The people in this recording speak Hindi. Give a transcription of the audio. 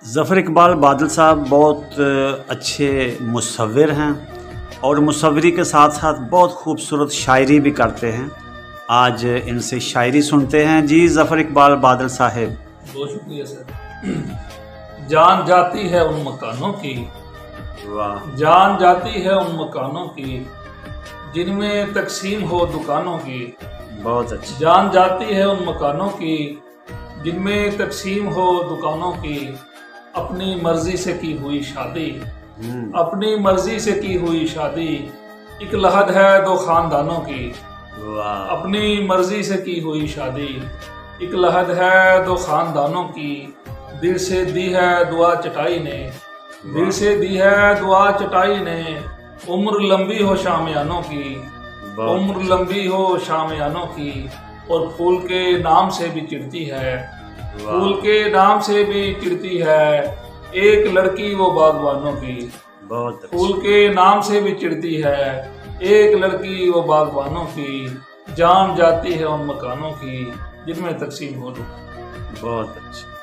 ज़फ़र इकबाल बादल साहब बहुत अच्छे मुसव्विर हैं और मुसव्विरी के साथ साथ बहुत खूबसूरत शायरी भी करते हैं। आज इनसे शायरी सुनते हैं। जी ज़फ़र इकबाल बादल साहब। बहुत शुक्रिया सर। जान जाती है उन मकानों की, वाह। जान जाती है उन मकानों की जिनमें तकसीम हो दुकानों की। बहुत अच्छा। जान जाती है उन मकानों की जिनमें तकसीम हो दुकानों की। अपनी मर्जी से की हुई शादी, अपनी मर्जी से की हुई शादी एक लहद है दो खानदानों की। वाह। अपनी मर्जी से की हुई शादी एक लहद है दो खानदानों की। दिल से दी है दुआ चटाई ने, दिल से दी है दुआ चटाई ने। उम्र लंबी हो शामियानों की, उम्र लंबी हो शामियानों की। और फूल के नाम से भी चिढ़ती है, फूल के नाम से भी चिढ़ती है। एक लड़की वो बागबानों की, बहुत फूल के नाम से भी चिढ़ती है। एक लड़की वो बागबानों की। जान जाती है उन मकानों की जिनमें तकसीम हो। बहुत अच्छा।